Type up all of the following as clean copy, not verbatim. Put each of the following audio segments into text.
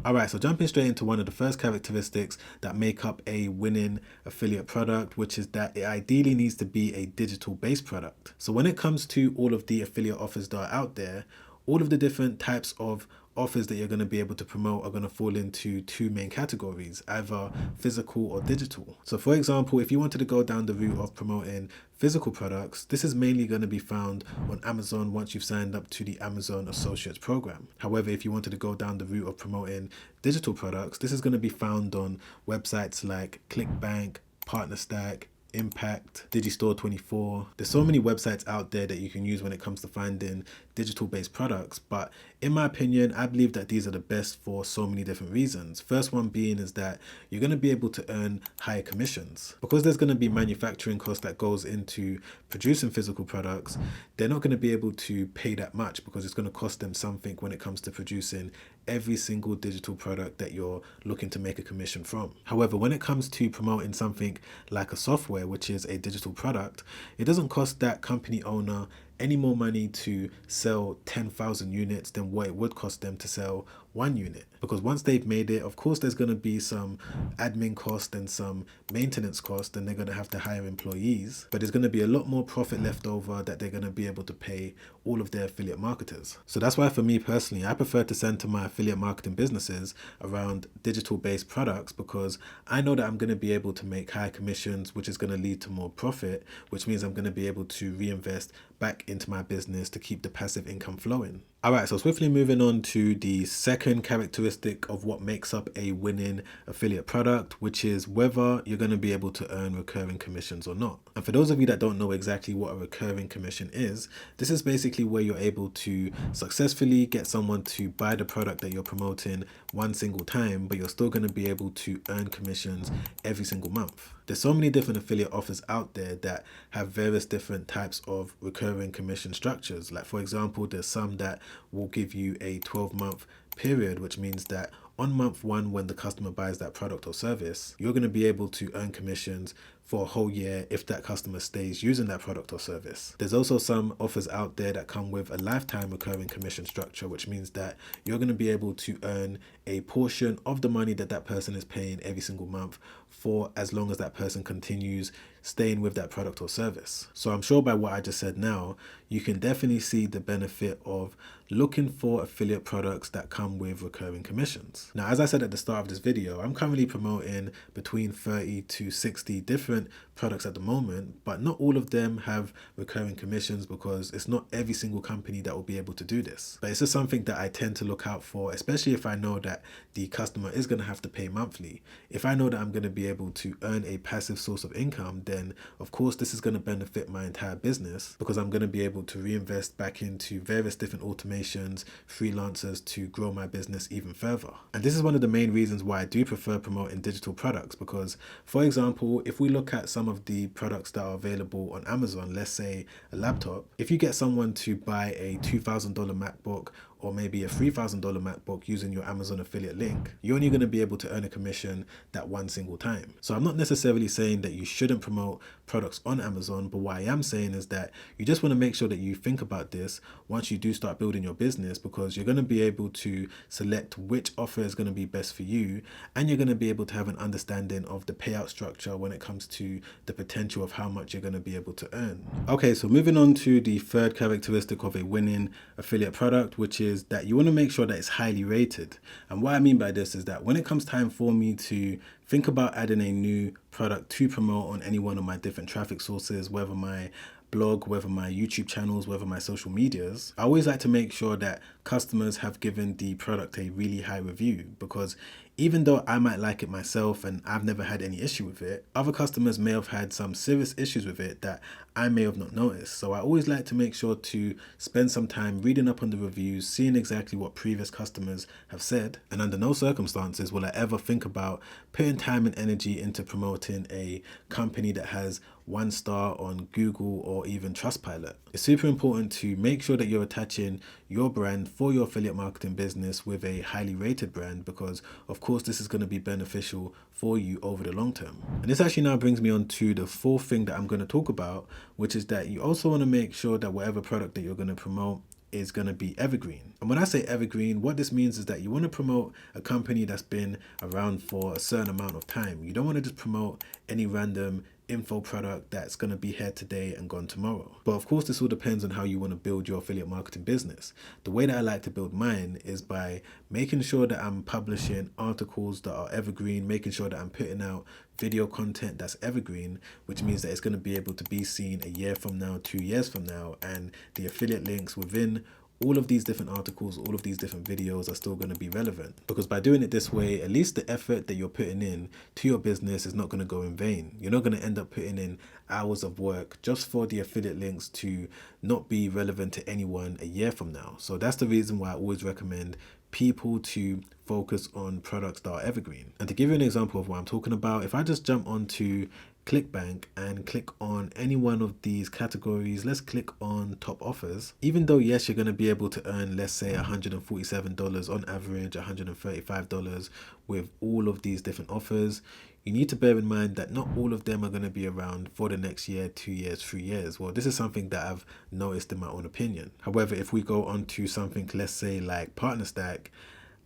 Alright, so jumping straight into one of the first characteristics that make up a winning affiliate product, which is that it ideally needs to be a digital based product. So when it comes to all of the affiliate offers that are out there, all of the different types of offers that you're going to be able to promote are going to fall into two main categories, either physical or digital. So for example, if you wanted to go down the route of promoting physical products, this is mainly going to be found on Amazon once you've signed up to the Amazon Associates program. However, if you wanted to go down the route of promoting digital products, this is going to be found on websites like ClickBank, PartnerStack, Impact, Digistore24. There's so many websites out there that you can use when it comes to finding digital based products, but in my opinion, I believe that these are the best for so many different reasons. First one being is that you're going to be able to earn higher commissions because there's going to be manufacturing cost that goes into producing physical products. They're not going to be able to pay that much because it's going to cost them something when it comes to producing every single digital product that you're looking to make a commission from. However, when it comes to promoting something like a software, which is a digital product, it doesn't cost that company owner any more money to sell 10,000 units than what it would cost them to sell one unit. Because once they've made it, of course, there's going to be some admin cost and some maintenance cost, and they're going to have to hire employees. But there's going to be a lot more profit left over that they're going to be able to pay all of their affiliate marketers. So that's why for me personally, I prefer to center my affiliate marketing businesses around digital based products because I know that I'm going to be able to make higher commissions, which is going to lead to more profit, which means I'm going to be able to reinvest back into my business to keep the passive income flowing. Alright, so swiftly moving on to the second characteristic of what makes up a winning affiliate product, which is whether you're going to be able to earn recurring commissions or not. And for those of you that don't know exactly what a recurring commission is, this is basically where you're able to successfully get someone to buy the product that you're promoting one single time, but you're still going to be able to earn commissions every single month. There's so many different affiliate offers out there that have various different types of recurring commission structures. Like for example, there's some that will give you a 12-month period, which means that on month one, when the customer buys that product or service, you're going to be able to earn commissions for a whole year if that customer stays using that product or service. There's also some offers out there that come with a lifetime recurring commission structure, which means that you're going to be able to earn a portion of the money that that person is paying every single month for as long as that person continues staying with that product or service. So I'm sure by what I just said now, you can definitely see the benefit of looking for affiliate products that come with recurring commissions. Now, as I said at the start of this video, I'm currently promoting between 30 to 60 different products at the moment, but not all of them have recurring commissions because it's not every single company that will be able to do this. But it's just something that I tend to look out for, especially if I know that the customer is going to have to pay monthly. If I know that I'm going to be able to earn a passive source of income, then of course this is going to benefit my entire business because I'm going to be able to reinvest back into various different automations, freelancers to grow my business even further. And this is one of the main reasons why I do prefer promoting digital products because, for example, if we look at some of the products that are available on Amazon, let's say a laptop, if you get someone to buy a $2,000 MacBook or maybe a $3,000 MacBook using your Amazon affiliate link, you're only going to be able to earn a commission that one single time. So I'm not necessarily saying that you shouldn't promote products on Amazon, but what I am saying is that you just want to make sure that you think about this once you do start building your business, because you're going to be able to select which offer is going to be best for you, and you're going to be able to have an understanding of the payout structure when it comes to the potential of how much you're going to be able to earn. Okay, so moving on to the third characteristic of a winning affiliate product, which is that you want to make sure that it's highly rated. And what I mean by this is that when it comes time for me to think about adding a new product to promote on any one of my different traffic sources, whether my blog, whether my YouTube channels, whether my social medias, I always like to make sure that customers have given the product a really high review, because even though I might like it myself and I've never had any issue with it, other customers may have had some serious issues with it that I may have not noticed. So I always like to make sure to spend some time reading up on the reviews, seeing exactly what previous customers have said. And under no circumstances will I ever think about putting time and energy into promoting a company that has 1 star on Google or even Trustpilot. It's super important to make sure that you're attaching your brand for your affiliate marketing business with a highly rated brand, because of course this is going to be beneficial for you over the long term. And this actually now brings me on to the fourth thing that I'm going to talk about, which is that you also want to make sure that whatever product that you're going to promote is going to be evergreen. And when I say evergreen, what this means is that you want to promote a company that's been around for a certain amount of time. You don't want to just promote any random info product that's going to be here today and gone tomorrow. But of course, this all depends on how you want to build your affiliate marketing business. The way that I like to build mine is by making sure that I'm publishing articles that are evergreen, making sure that I'm putting out video content that's evergreen, which means that it's going to be able to be seen a year from now, 2 years from now, and the affiliate links within all of these different articles, all of these different videos are still going to be relevant. Because by doing it this way, at least the effort that you're putting in to your business is not going to go in vain. You're not going to end up putting in hours of work just for the affiliate links to not be relevant to anyone a year from now. So that's the reason why I always recommend people to focus on products that are evergreen. And to give you an example of what I'm talking about, if I just jump onto ClickBank and click on any one of these categories, let's click on top offers. Even though yes, you're going to be able to earn, let's say $147 on average, $135 with all of these different offers, you need to bear in mind that not all of them are going to be around for the next year, 2 years, 3 years. Well, this is something that I've noticed in my own opinion. However, if we go on to something, let's say like PartnerStack,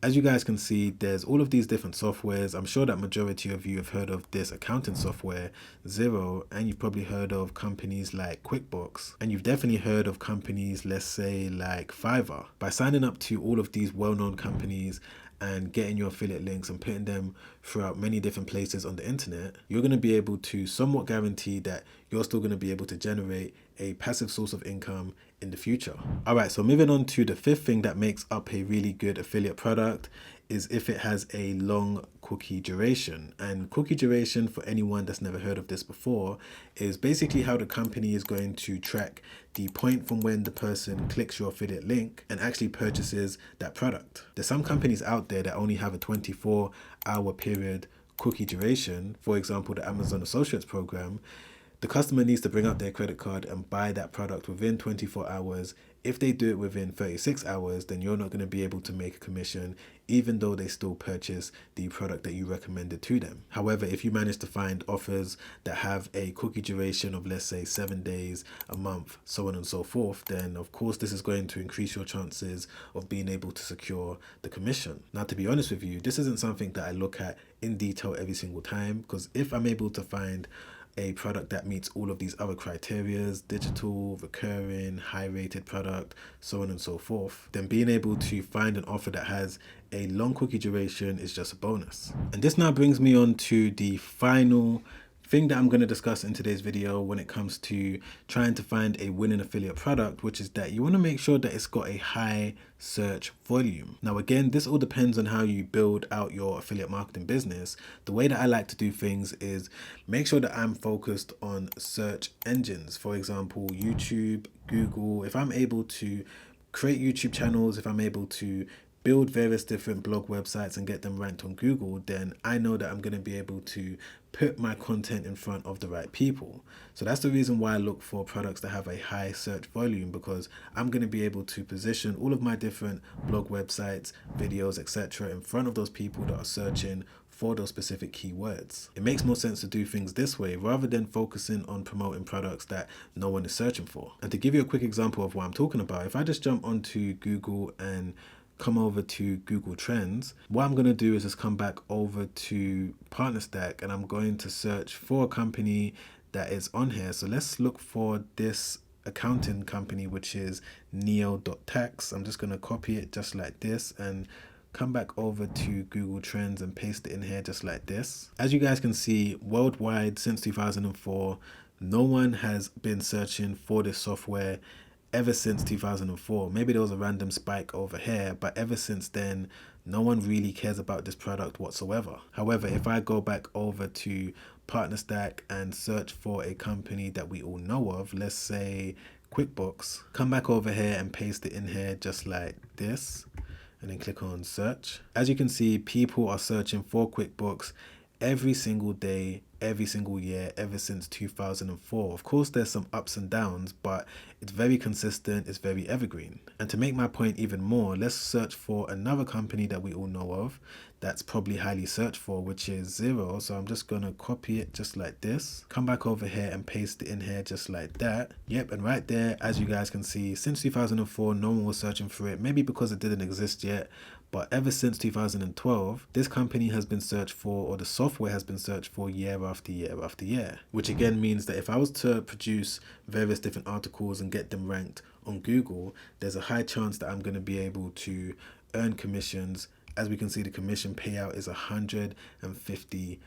as you guys can see, there's all of these different softwares. I'm sure that majority of you have heard of this accounting software, Xero, and you've probably heard of companies like QuickBooks, and you've definitely heard of companies, let's say like Fiverr. By signing up to all of these well-known companies and getting your affiliate links and putting them throughout many different places on the internet, you're going to be able to somewhat guarantee that you're still going to be able to generate a passive source of income in the future. All right, so moving on to the fifth thing that makes up a really good affiliate product is if it has a long cookie duration. And cookie duration, for anyone that's never heard of this before, is basically how the company is going to track the point from when the person clicks your affiliate link and actually purchases that product. There's some companies out there that only have a 24-hour period cookie duration. For example, the Amazon Associates program. The customer needs to bring out their credit card and buy that product within 24 hours. If they do it within 36 hours, then you're not going to be able to make a commission, even though they still purchase the product that you recommended to them. However, if you manage to find offers that have a cookie duration of, let's say, 7 days, a month, so on and so forth, then of course this is going to increase your chances of being able to secure the commission. Now, to be honest with you, this isn't something that I look at in detail every single time, because if I'm able to find a product that meets all of these other criterias, digital, recurring, high rated product, so on and so forth, then being able to find an offer that has a long cookie duration is just a bonus. And this now brings me on to the final thing that I'm going to discuss in today's video when it comes to trying to find a winning affiliate product, which is that you want to make sure that it's got a high search volume. Now, again, this all depends on how you build out your affiliate marketing business. The way that I like to do things is make sure that I'm focused on search engines. For example, YouTube, Google. If I'm able to create YouTube channels, if I'm able to build various different blog websites and get them ranked on Google, then I know that I'm going to be able to put my content in front of the right people. So that's the reason why I look for products that have a high search volume, because I'm going to be able to position all of my different blog websites, videos, etc. in front of those people that are searching for those specific keywords. It makes more sense to do things this way rather than focusing on promoting products that no one is searching for. And to give you a quick example of what I'm talking about, if I just jump onto Google and come over to Google Trends, what I'm going to do is just come back over to PartnerStack and I'm going to search for a company that is on here. So let's look for this accounting company, which is neo.tax. I'm just going to copy it just like this and come back over to Google Trends and paste it in here just like this. As you guys can see, worldwide since 2004, no one has been searching for this software ever since 2004. Maybe there was a random spike over here, but ever since then, no one really cares about this product whatsoever. However, if I go back over to PartnerStack and search for a company that we all know of, let's say QuickBooks, come back over here and paste it in here just like this, and then click on search. As you can see, people are searching for QuickBooks every single day every single year ever since 2004. Of course, there's some ups and downs, but it's very consistent, it's very evergreen. And to make my point even more, let's search for another company that we all know of that's probably highly searched for, which is Zero. So I'm just going to copy it just like this, come back over here and paste it in here just like that. Yep, and right there, as you guys can see, since 2004, no one was searching for it, maybe because it didn't exist yet. But ever since 2012, this company has been searched for, or the software has been searched for year after year after year. Which again means that if I was to produce various different articles and get them ranked on Google, there's a high chance that I'm going to be able to earn commissions. As we can see, the commission payout is $150.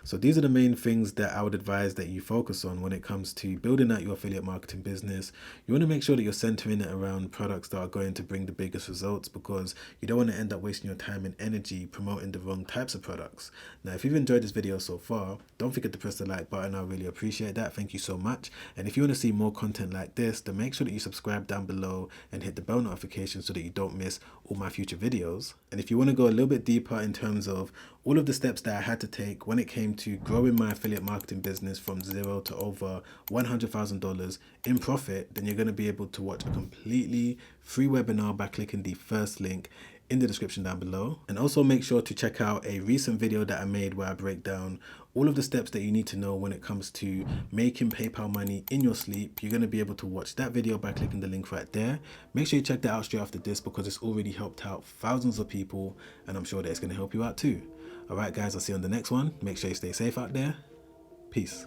So these are the main things that I would advise that you focus on when it comes to building out your affiliate marketing business. You want to make sure that you're centering it around products that are going to bring the biggest results, because you don't want to end up wasting your time and energy promoting the wrong types of products. Now, if you've enjoyed this video so far, don't forget to press the like button. I really appreciate that. Thank you so much. And if you want to see more content like this, then make sure that you subscribe down below and hit the bell notification so that you don't miss all my future videos. And if you want to go a little bit deeper in terms of all of the steps that I had to take when it came to growing my affiliate marketing business from zero to over $100,000 in profit, then you're going to be able to watch a completely free webinar by clicking the first link in the description down below. And also make sure to check out a recent video that I made where I break down all of the steps that you need to know when it comes to making PayPal money in your sleep. You're going to be able to watch that video by clicking the link right there. Make sure you check that out straight after this, because it's already helped out thousands of people, and I'm sure that it's going to help you out too. All right, guys, I'll see you on the next one. Make sure you stay safe out there. Peace.